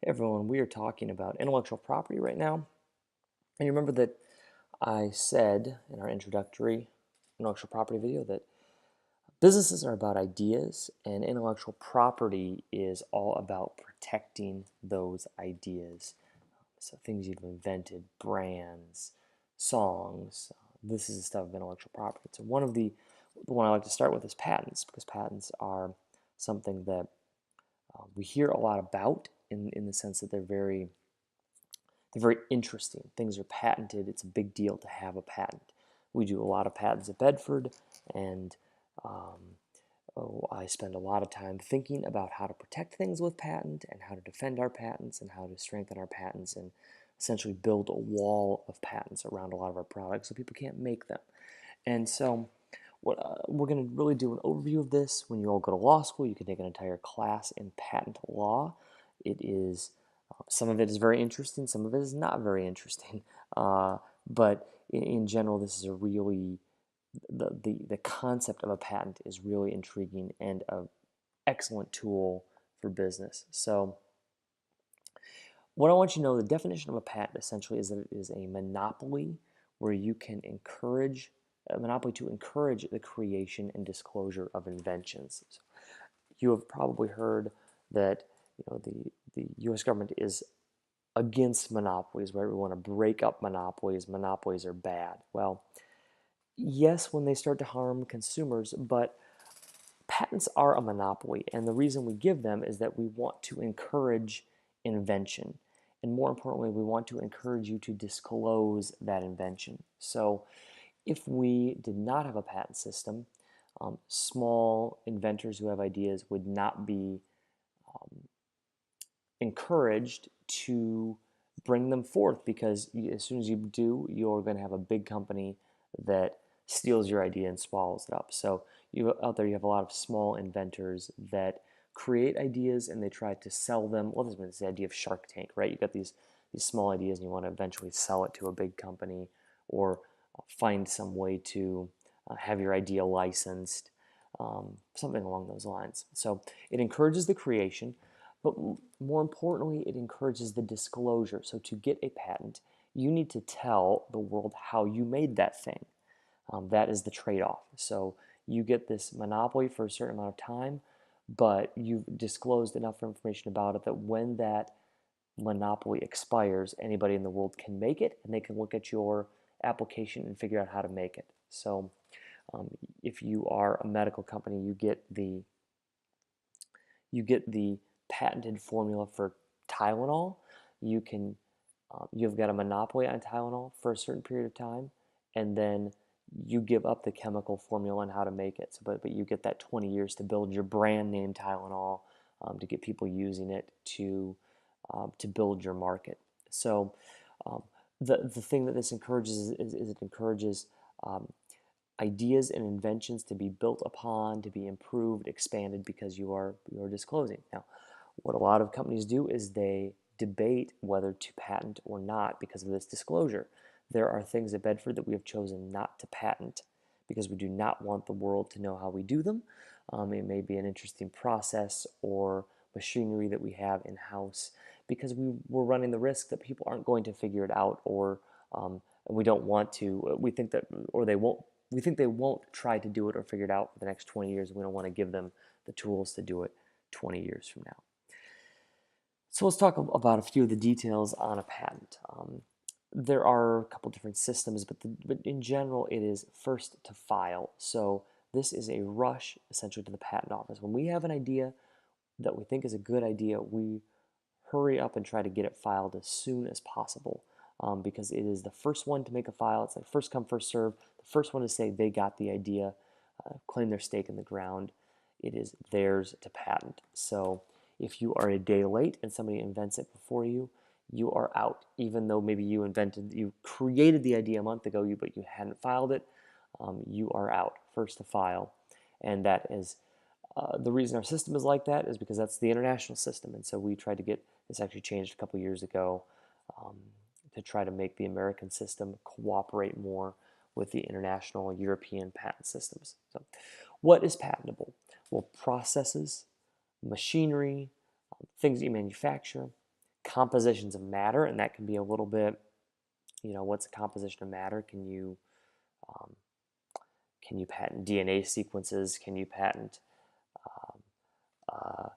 Hey everyone, we are talking about intellectual property right now. And you remember that I said in our introductory intellectual property video that businesses are about ideas and intellectual property is all about protecting those ideas. So things you've invented, brands, songs, this is the stuff of intellectual property. So the one I like to start with is patents, because patents are something that we hear a lot about in the sense that they're very interesting. Things are patented. It's a big deal to have a patent. We do a lot of patents at Bedford, and I spend a lot of time thinking about how to protect things with patent and how to defend our patents and how to strengthen our patents and essentially build a wall of patents around a lot of our products so people can't make them. And so we're going to really do an overview of this. When you all go to law school, you can take an entire class in patent law. It is some of it is very interesting, some of it is not very interesting. But in general, this is a really the concept of a patent is really intriguing and an excellent tool for business. So what I want you to know, the definition of a patent essentially is that it is a monopoly where you can encourage a monopoly to encourage the creation and disclosure of inventions. So you have probably heard that the U.S. government is against monopolies, right? We want to break up monopolies. Monopolies are bad. Well, yes, when they start to harm consumers, but patents are a monopoly, and the reason we give them is that we want to encourage invention. And more importantly, we want to encourage you to disclose that invention. So if we did not have a patent system, small inventors who have ideas would not be encouraged to bring them forth, because as soon as you do, you're going to have a big company that steals your idea and swallows it up. So out there you have a lot of small inventors that create ideas and they try to sell them. Well, this is the idea of Shark Tank, right? You got these small ideas and you want to eventually sell it to a big company or find some way to have your idea licensed, something along those lines. So it encourages the creation, but more importantly, it encourages the disclosure. So to get a patent, you need to tell the world how you made that thing. That is the trade-off. So you get this monopoly for a certain amount of time, but you've disclosed enough information about it that when that monopoly expires, anybody in the world can make it, and they can look at your application and figure out how to make it. So if you are a medical company, you get the patented formula for Tylenol. You've got a monopoly on Tylenol for a certain period of time, and then you give up the chemical formula on how to make it. So, but you get that 20 years to build your brand name Tylenol, to get people using it to build your market. So the thing that this encourages is it encourages ideas and inventions to be built upon, to be improved, expanded, because you are disclosing. Now, what a lot of companies do is they debate whether to patent or not because of this disclosure. There are things at Bedford that we have chosen not to patent because we do not want the world to know how we do them. It may be an interesting process or machinery that we have in-house, because we're running the risk that people aren't going to figure it out, or we don't want to. We think that, or they won't. We think they won't try to do it or figure it out for the next 20 years. We don't want to give them the tools to do it 20 years from now. So let's talk about a few of the details on a patent. There are a couple different systems, but in general, it is first to file. So this is a rush essentially to the patent office. When we have an idea that we think is a good idea, we hurry up and try to get it filed as soon as possible, because it is the first one to make a file. It's like first come, first serve. The first one to say they got the idea, claim their stake in the ground. It is theirs to patent. So if you are a day late and somebody invents it before you, you are out. Even though maybe you created the idea a month ago, but you hadn't filed it, you are out. First to file. And that is the reason our system is like that is because that's the international system. And so we tried to get this actually changed a couple years ago, to try to make the American system cooperate more with the international European patent systems. So what is patentable? Well, processes, machinery, things that you manufacture, compositions of matter, and that can be a little bit, what's the composition of matter? Um, can you patent DNA sequences? Can you patent, um, uh,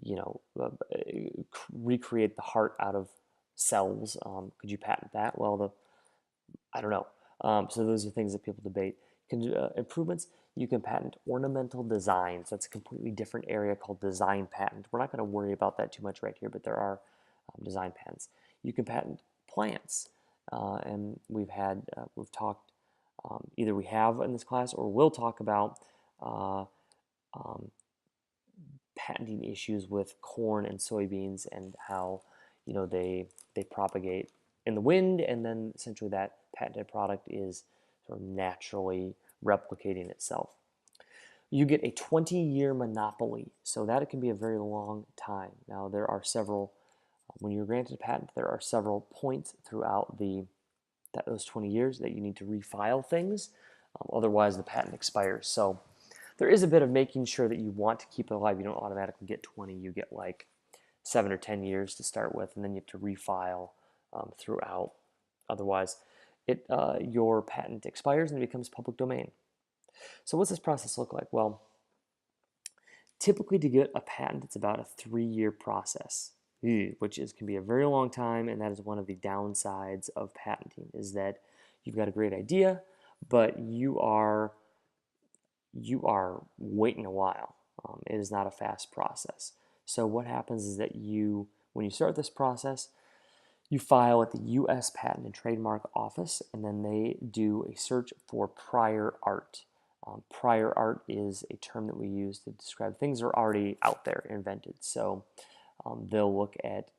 you know, uh, recreate the heart out of cells? Could you patent that? Well, I don't know. So those are things that people debate. Improvements, you can patent ornamental designs. That's a completely different area called design patent. We're not going to worry about that too much right here, but there are design patents. You can patent plants, and we've talked, either we have in this class or we'll talk about uh, um, patenting issues with corn and soybeans and how they propagate in the wind, and then essentially that patented product is sort of naturally replicating itself. You get a 20-year monopoly, so that it can be a very long time. Now there are several, when you're granted a patent, there are several points throughout those 20 years that you need to refile things, otherwise the patent expires. So there is a bit of making sure that you want to keep it alive. You don't automatically get 20, you get like 7 or 10 years to start with, and then you have to refile throughout. Otherwise, your patent expires and it becomes public domain. So what's this process look like? Well, typically to get a patent, it's about a 3-year process, which can be a very long time, and that is one of the downsides of patenting, is that you've got a great idea, but you are waiting a while. It is not a fast process. So what happens is that when you start this process, you file at the U.S. Patent and Trademark Office, and then they do a search for prior art. Prior art is a term that we use to describe things that are already out there, invented. So they'll look at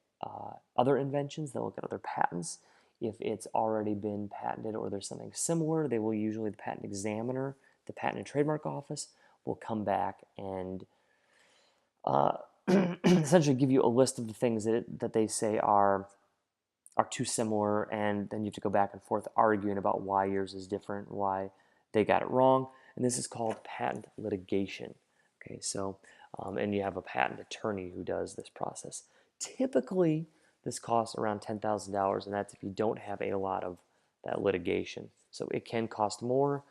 other inventions, they'll look at other patents. If it's already been patented or there's something similar, they will usually, the patent examiner, the Patent and Trademark Office, will come back and essentially give you a list of the things that they say are too similar, and then you have to go back and forth arguing about why yours is different, why they got it wrong, and this is called patent litigation. Okay, so and you have a patent attorney who does this process. Typically, this costs around $10,000, and that's if you don't have a lot of that litigation. So it can cost more,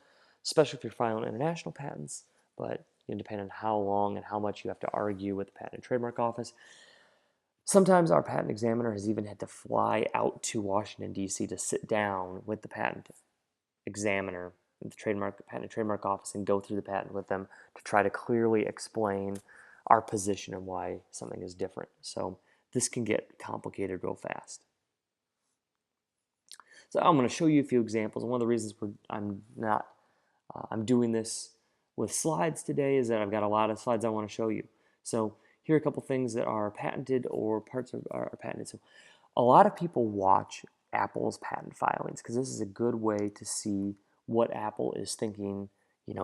especially if you're filing international patents, but depending on how long and how much you have to argue with the Patent and Trademark Office. Sometimes our patent examiner has even had to fly out to Washington, D.C. to sit down with the patent examiner at the Patent and Trademark Office and go through the patent with them to try to clearly explain our position and why something is different. So this can get complicated real fast. So I'm going to show you a few examples. And one of the reasons I'm doing this with slides today is that I've got a lot of slides I want to show you. So here are a couple things that are patented or parts of are patented. So a lot of people watch Apple's patent filings because this is a good way to see what Apple is thinking,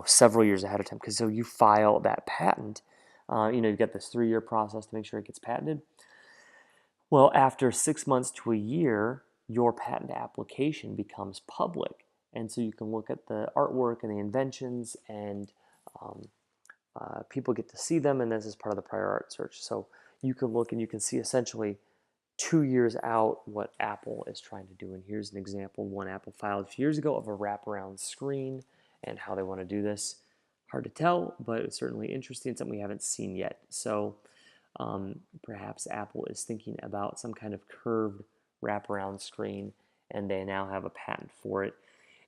several years ahead of time. Because so you file that patent, you've got this 3-year process to make sure it gets patented. Well, after 6 months to a year, your patent application becomes public. And so you can look at the artwork and the inventions, and people get to see them, and this is part of the prior art search. So you can look and you can see essentially 2 years out what Apple is trying to do. And here's an example, one Apple filed a few years ago of a wraparound screen and how they want to do this. Hard to tell, but it's certainly interesting, something we haven't seen yet. So perhaps Apple is thinking about some kind of curved wraparound screen, and they now have a patent for it.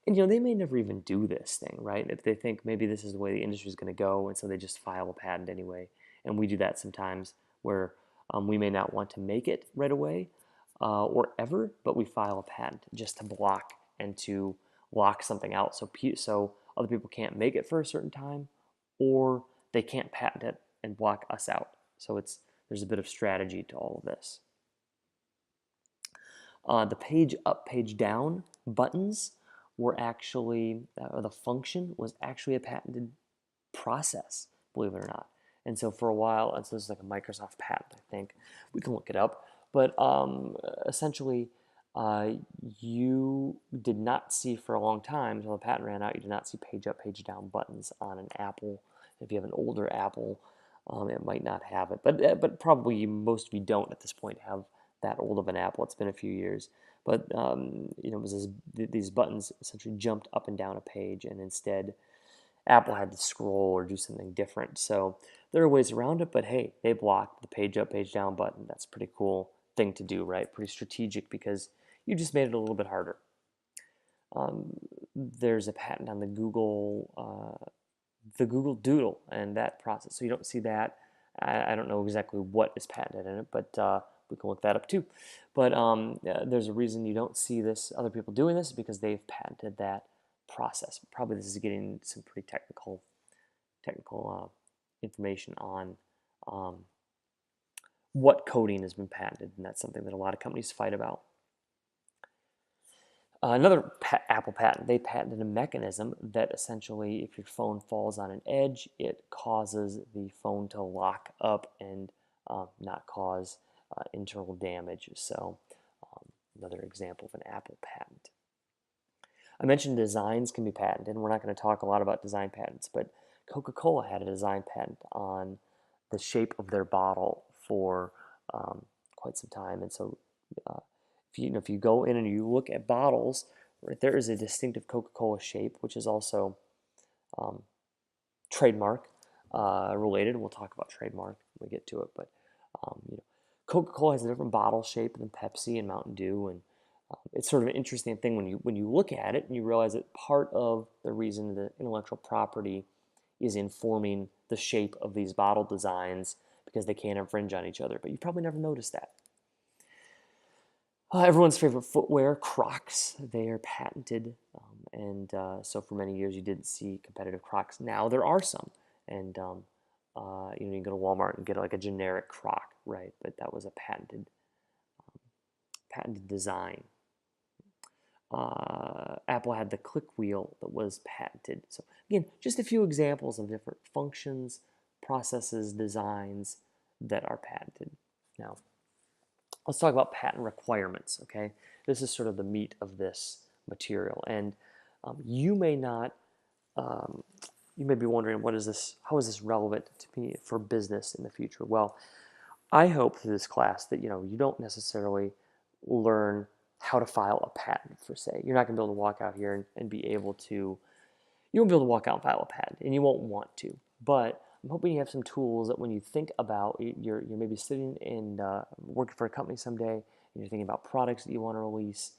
And they may never even do this thing, right? If they think maybe this is the way the industry is going to go, and so they just file a patent anyway. And we do that sometimes where we may not want to make it right away or ever, but we file a patent just to block and to lock something out so other people can't make it for a certain time, or they can't patent it and block us out. So there's a bit of strategy to all of this. The page up, page down buttons were actually, or the function was actually a patented process, believe it or not. And so for a while, and so this is like a Microsoft patent, I think. We can look it up. But essentially, you did not see for a long time, until the patent ran out, you did not see page up, page down buttons on an Apple. If you have an older Apple It might not have it, but probably most of you don't at this point have that old of an Apple. It's been a few years, but it was these buttons essentially jumped up and down a page, and instead Apple had to scroll or do something different. So there are ways around it, but hey, they blocked the page up, page down button. That's a pretty cool thing to do, right? Pretty strategic because you just made it a little bit harder. There's a patent on the Google Doodle and that process. So you don't see that. I don't know exactly what is patented in it, but we can look that up too. But there's a reason you don't see other people doing this, because they've patented that process. Probably this is getting some pretty technical information on what coding has been patented, and that's something that a lot of companies fight about. Another Apple patent, they patented a mechanism that essentially, if your phone falls on an edge, it causes the phone to lock up and not cause internal damage. So another example of an Apple patent. I mentioned designs can be patented, and we're not going to talk a lot about design patents, but Coca-Cola had a design patent on the shape of their bottle for quite some time. And so if you go in and you look at bottles, right, there is a distinctive Coca-Cola shape, which is also trademark related. We'll talk about trademark when we get to it, but Coca-Cola has a different bottle shape than Pepsi and Mountain Dew, and it's sort of an interesting thing when you look at it and you realize that part of the reason the intellectual property is informing the shape of these bottle designs, because they can't infringe on each other. But you probably never noticed that. Everyone's favorite footwear, Crocs, they are patented, and so for many years you didn't see competitive Crocs. Now there are some, and you can go to Walmart and get like a generic Croc, right? But that was a patented design. Apple had the click wheel that was patented. So again, just a few examples of different functions, processes, designs that are patented. Now, let's talk about patent requirements, okay? This is sort of the meat of this material. And you may not, you may be wondering, how is this relevant to me for business in the future? Well, I hope through this class that you don't necessarily learn how to file a patent, per se. You're not going to be able to walk out here and be able to, you won't be able to walk out and file a patent, and you won't want to. But I'm hoping you have some tools that when you think about, you're maybe sitting and working for a company someday, and you're thinking about products that you want to release,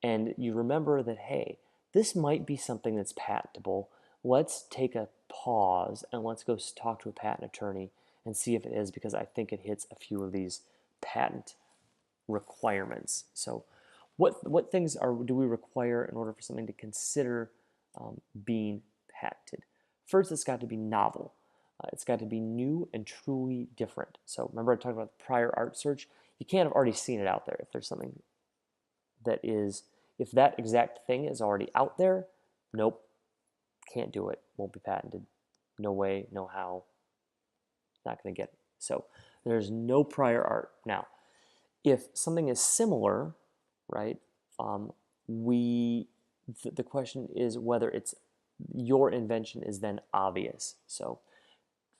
and you remember that, hey, this might be something that's patentable. Let's take a pause and let's go talk to a patent attorney and see if it is, because I think it hits a few of these patent requirements. So what things do we require in order for something to consider being patented? First, it's got to be novel. It's got to be new and truly different. So remember I talked about the prior art search? You can't have already seen it out there. If there's something that is, if that exact thing is already out there, nope, can't do it, won't be patented. No way, no how, not going to get it. So there's no prior art. Now, if something is similar, right, the question is whether it's your invention is then obvious. So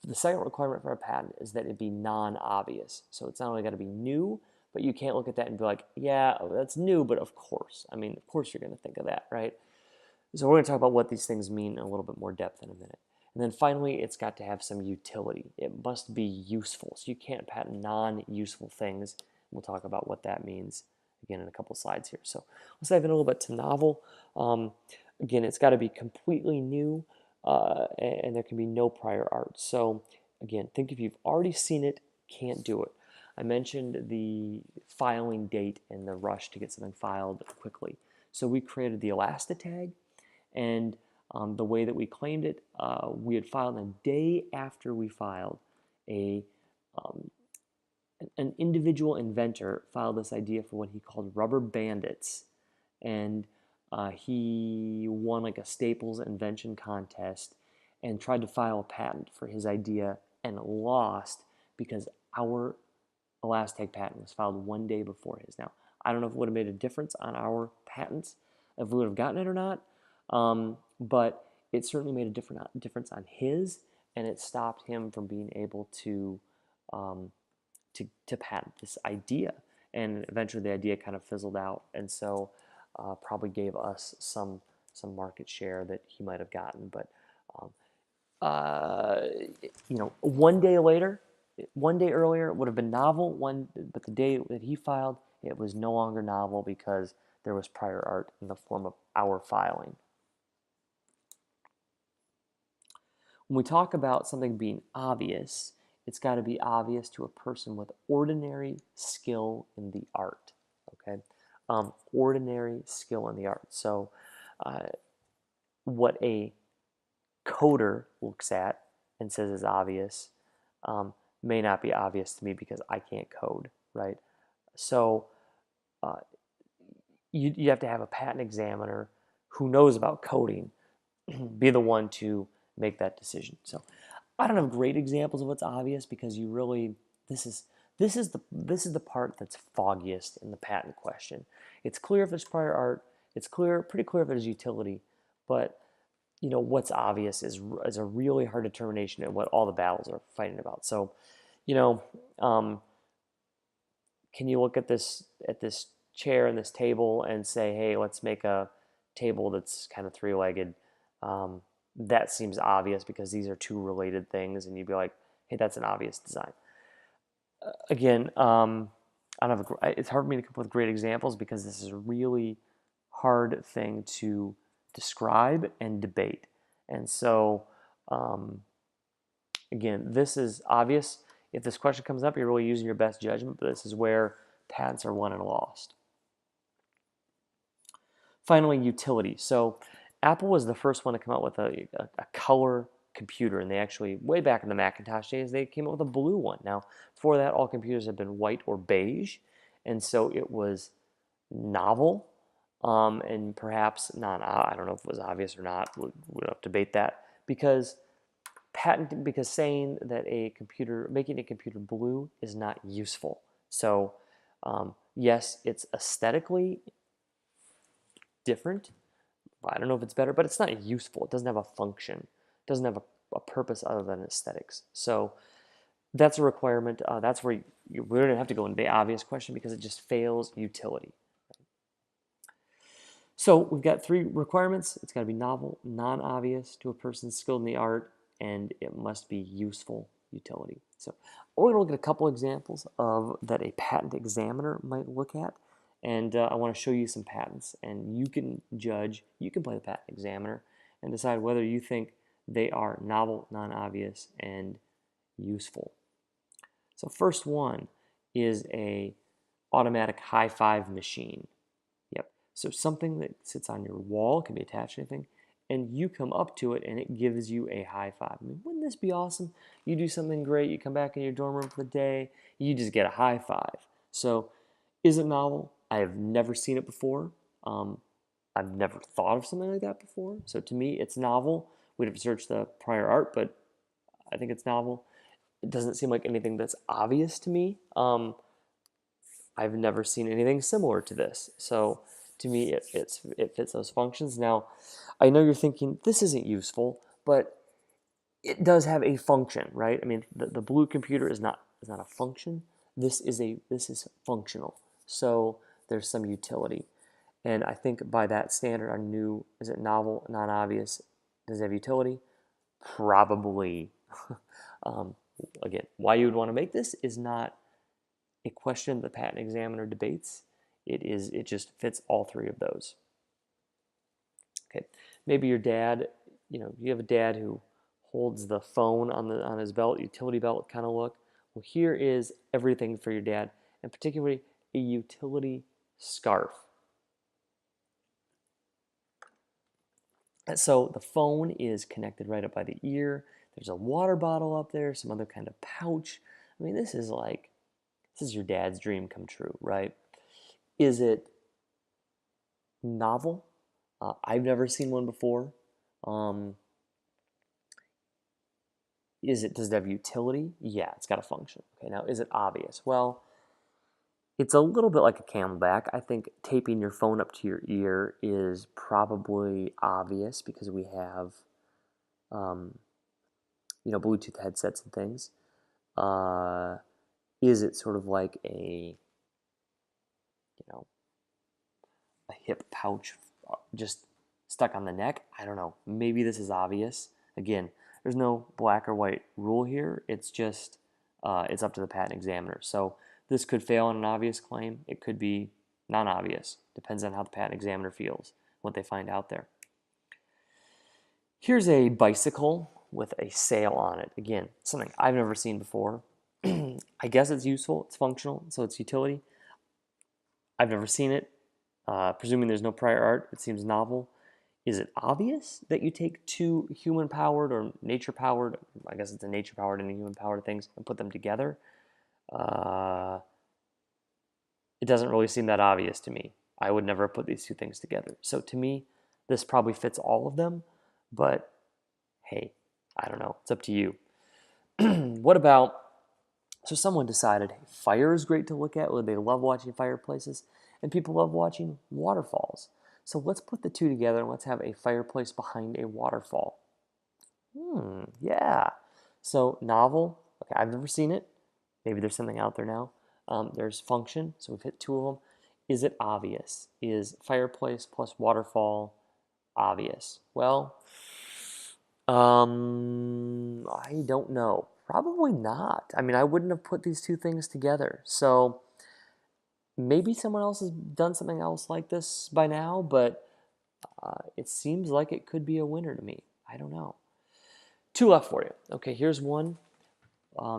the second requirement for a patent is that it be non-obvious. So it's not only got to be new, but you can't look at that and be like, yeah, that's new, but of course. I mean, of course you're going to think of that, right? So we're going to talk about what these things mean in a little bit more depth in a minute. And then finally, it's got to have some utility. It must be useful. So you can't patent non-useful things. We'll talk about what that means again in a couple slides here. So let's dive in a little bit to novel. Again, it's got to be completely new, and there can be no prior art. So again, think if you've already seen it, can't do it. I mentioned the filing date and the rush to get something filed quickly. So we created the ELASTA tag, and the way that we claimed it, we had filed a day after we filed an individual inventor filed this idea for what he called rubber bandits, and he won like a Staples invention contest and tried to file a patent for his idea and lost because our ELASTAG patent was filed one day before his. Now, I don't know if it would have made a difference on our patents, if we would have gotten it or not, but it certainly made a difference on his, and it stopped him from being able um, to patent this idea. And eventually, the idea kind of fizzled out, and so probably gave us some market share that he might have gotten. But um, uh, one day later, one day earlier, it would have been novel. But the day that he filed, it was no longer novel because there was prior art in the form of our filing. When we talk about something being obvious, it's got to be obvious to a person with ordinary skill in the art. Okay, ordinary skill in the art. So, what a coder looks at and says is obvious may not be obvious to me because I can't code, right? So, uh, you have to have a patent examiner who knows about coding be the one to make that decision. So I don't have great examples of what's obvious because you really this is the part that's foggiest in the patent question. It's clear if there's prior art. It's pretty clear if there's utility, but what's obvious is a really hard determination and what all the battles are fighting about. So, you know, um, can you look at this chair and this table and say, hey, let's make a table that's kind of three-legged? That seems obvious because these are two related things, and you'd be like, hey, that's an obvious design. Again, I don't have it's hard for me to come up with great examples because this is a really hard thing to describe and debate. And so, again, this is obvious. If this question comes up, you're really using your best judgment, but this is where patents are won and lost. Finally, utility. So Apple was the first one to come out with a color computer, and they actually, way back in the Macintosh days, they came out with a blue one. Now, before that, all computers had been white or beige, and so it was novel, and perhaps not, I don't know if it was obvious or not, we'll have to debate that, because saying that making a computer blue is not useful. So, yes, it's aesthetically different. I don't know if it's better, but it's not useful. It doesn't have a function. It doesn't have a purpose other than aesthetics. So that's a requirement. That's where we don't have to go into the obvious question because it just fails utility. So we've got three requirements. It's got to be novel, non-obvious to a person skilled in the art, and it must be useful utility. So we're going to look at a couple examples of that a patent examiner might look at. And I want to show you some patents, and you can judge, you can play the patent examiner and decide whether you think they are novel, non-obvious, and useful. So first one is a automatic high five machine. Yep. So something that sits on your wall, can be attached to anything, and you come up to it and it gives you a high five. I mean, wouldn't this be awesome? You do something great, you come back in your dorm room for the day, you just get a high five. So is it novel? I have never seen it before. I've never thought of something like that before. So to me, it's novel. We'd have to search the prior art, but I think it's novel. It doesn't seem like anything that's obvious to me. I've never seen anything similar to this. So to me, it fits those functions. Now, I know you're thinking, this isn't useful, but it does have a function, right? I mean, the blue computer is not a function. This is functional. So there's some utility. And I think by that standard, our new, is it novel, non-obvious, does it have utility? Probably. Again, why you would want to make this is not a question the patent examiner debates. It just fits all three of those. Okay, maybe your dad, you have a dad who holds the phone on his belt, utility belt kind of look. Well, here is everything for your dad, and particularly a utility scarf. So the phone is connected right up by the ear. There's a water bottle up there, some other kind of pouch. I mean, this is your dad's dream come true, right? Is it novel? I've never seen one before. Does it have utility? Yeah, it's got a function. Okay, now is it obvious? Well, it's a little bit like a Camelback. I think taping your phone up to your ear is probably obvious because we have, Bluetooth headsets and things. Is it sort of like a hip pouch just stuck on the neck? I don't know. Maybe this is obvious. Again, there's no black or white rule here. It's just, it's up to the patent examiner. So this could fail on an obvious claim. It could be non-obvious. Depends on how the patent examiner feels, what they find out there. Here's a bicycle with a sail on it. Again, something I've never seen before. I guess it's useful, it's functional, so it's utility. I've never seen it. Presuming there's no prior art, it seems novel. Is it obvious that you take two human-powered or nature-powered, I guess it's a nature-powered and a human-powered things, and put them together? It doesn't really seem that obvious to me. I would never put these two things together. So to me, this probably fits all of them, but hey, I don't know. It's up to you. What about, so someone decided, hey, fire is great to look at. They love watching fireplaces, and people love watching waterfalls. So let's put the two together and let's have a fireplace behind a waterfall. Yeah. So novel. Okay, I've never seen it. Maybe there's something out there now. There's function, so we've hit two of them. Is it obvious? Is fireplace plus waterfall obvious? Well, I don't know. Probably not. I mean, I wouldn't have put these two things together. So maybe someone else has done something else like this by now, but it seems like it could be a winner to me. I don't know. Two left for you. Okay, here's one.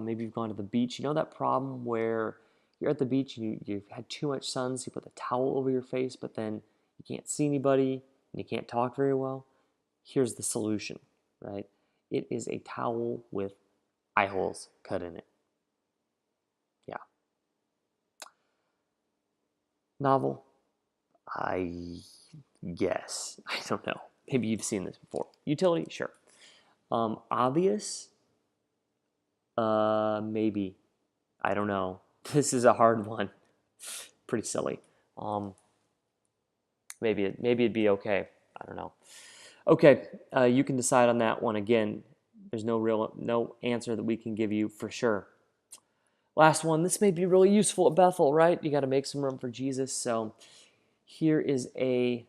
Maybe you've gone to the beach. You know that problem where you're at the beach and you've had too much sun, so you put the towel over your face, but then you can't see anybody and you can't talk very well? Here's the solution, right? It is a towel with eye holes cut in it. Yeah. Novel? I guess. I don't know. Maybe you've seen this before. Utility? Sure. Obvious? Maybe. I don't know. This is a hard one. Pretty silly. Maybe it'd be okay. I don't know. Okay, you can decide on that one. Again, there's no answer that we can give you for sure. Last one. This may be really useful at Bethel, right? You got to make some room for Jesus. So here is a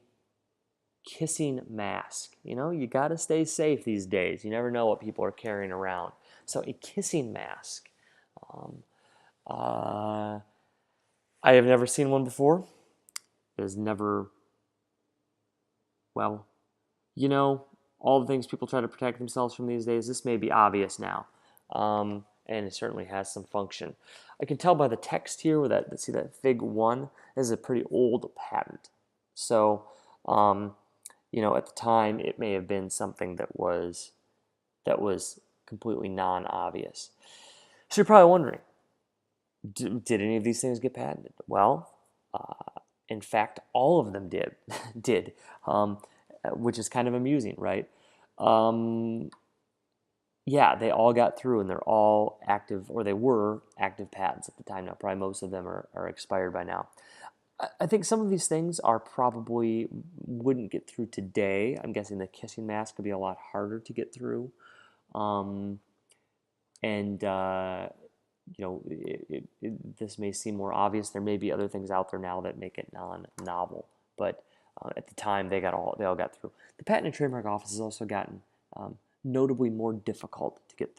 kissing mask. You got to stay safe these days. You never know what people are carrying around. So a kissing mask. I have never seen one before. There's never, well, all the things people try to protect themselves from these days, this may be obvious now. And it certainly has some function. I can tell by the text here, see that Fig 1 is a pretty old patent. So, at the time, it may have been something that was completely non-obvious. So you're probably wondering, did any of these things get patented? Well, in fact, all of them did, which is kind of amusing, right? Yeah, they all got through, and they're all active, or they were active patents at the time. Now, probably most of them are expired by now. I think some of these things probably wouldn't get through today. I'm guessing the kissing mask could be a lot harder to get through. This may seem more obvious. There may be other things out there now that make it non-novel, but at the time they all got through. The Patent and Trademark Office has also gotten notably more difficult to get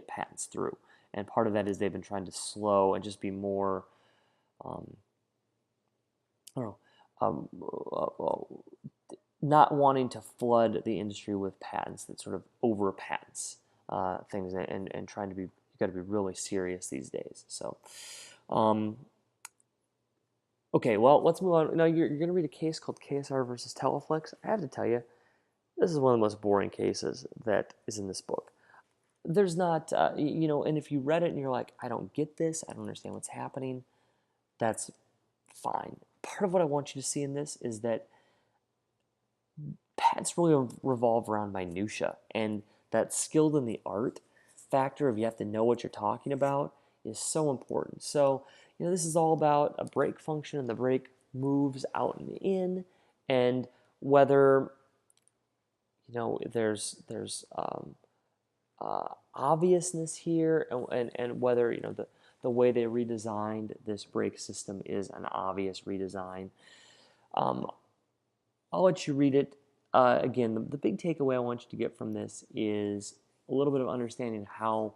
patents through, and part of that is they've been trying to slow and just be more, not wanting to flood the industry with patents that sort of over patents things, and trying to be, you got to be really serious these days. So, okay, well, let's move on. Now you're going to read a case called KSR versus Teleflex. I have to tell you, this is one of the most boring cases that is in this book. There's not, and if you read it and you're like, I don't get this, I don't understand what's happening, that's fine. Part of what I want you to see in this is that patents really revolve around minutia, and that skilled in the art factor of you have to know what you're talking about is so important. So, this is all about a brake function, and the brake moves out and in, and whether there's obviousness here, and whether the way they redesigned this brake system is an obvious redesign. I'll let you read it. Again, the big takeaway I want you to get from this is a little bit of understanding how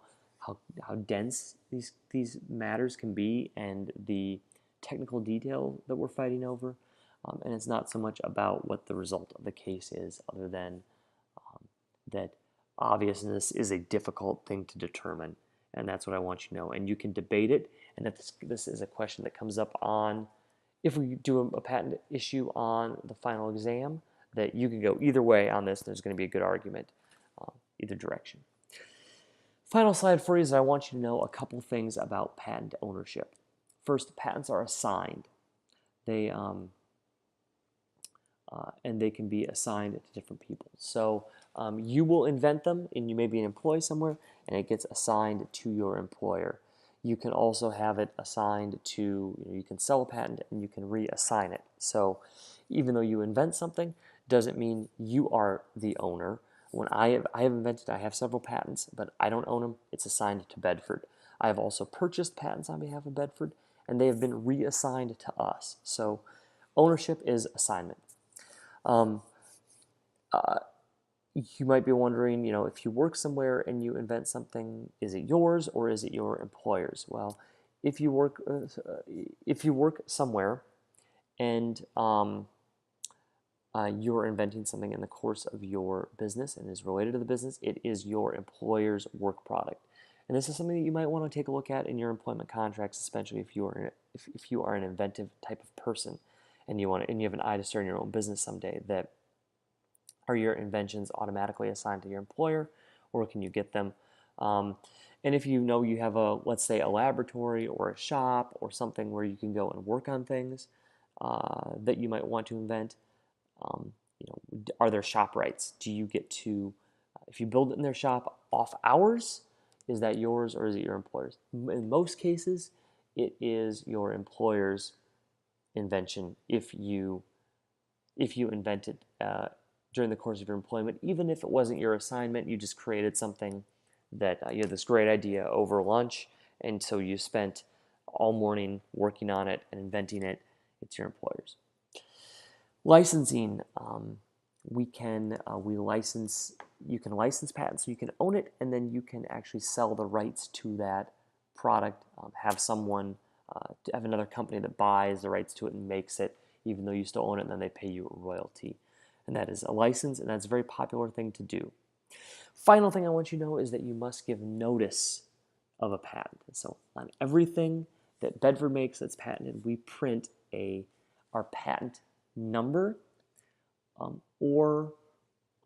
dense these matters can be and the technical detail that we're fighting over. And it's not so much about what the result of the case is, other than that obviousness is a difficult thing to determine, and that's what I want you to know. And you can debate it, and if this is a question that comes up on, if we do a patent issue on the final exam, that you can go either way on this. There's going to be a good argument either direction. Final slide for you is I want you to know a couple things about patent ownership. First, patents are assigned. And they can be assigned to different people. So you will invent them, and you may be an employee somewhere, and it gets assigned to your employer. You can also have it assigned to, you can sell a patent and you can reassign it. So even though you invent something, doesn't mean you are the owner. When I have invented, I have several patents, but I don't own them. It's assigned to Bedford. I have also purchased patents on behalf of Bedford, and they have been reassigned to us. So ownership is assignment. You might be wondering, if you work somewhere and you invent something, is it yours or is it your employer's? Well, if you work somewhere and you're inventing something in the course of your business and is related to the business, it is your employer's work product. And this is something that you might want to take a look at in your employment contracts, especially if you are an inventive type of person and you have an eye to start your own business someday. That are your inventions automatically assigned to your employer, or can you get them? And if you have let's say a laboratory or a shop or something where you can go and work on things that you might want to invent, are there shop rights? Do you get to, if you build it in their shop off hours, is that yours or is it your employer's? In most cases, it is your employer's invention if you invent it during the course of your employment. Even if it wasn't your assignment, you just created something that you had this great idea over lunch, and so you spent all morning working on it and inventing it. It's your employer's. Licensing, you can license patents, so you can own it, and then you can actually sell the rights to that product, have another company that buys the rights to it and makes it, even though you still own it, and then they pay you a royalty. And that is a license, and that's a very popular thing to do. Final thing I want you to know is that you must give notice of a patent. So on everything that Bedford makes that's patented, we print our patent number or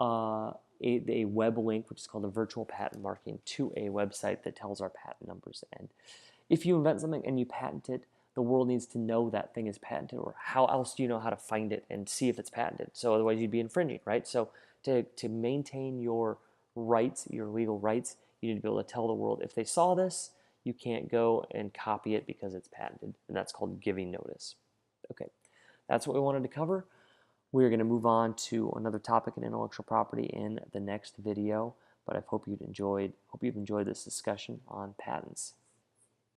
a web link, which is called a virtual patent marking, to a website that tells our patent numbers. And if you invent something and you patent it, the world needs to know that thing is patented, or how else do you know how to find it and see if it's patented? So otherwise you'd be infringing, right? So to maintain your rights, your legal rights, you need to be able to tell the world, if they saw this, you can't go and copy it because it's patented, and that's called giving notice. Okay, that's what we wanted to cover. We're going to move on to another topic in intellectual property in the next video, but I hope you've enjoyed this discussion on patents.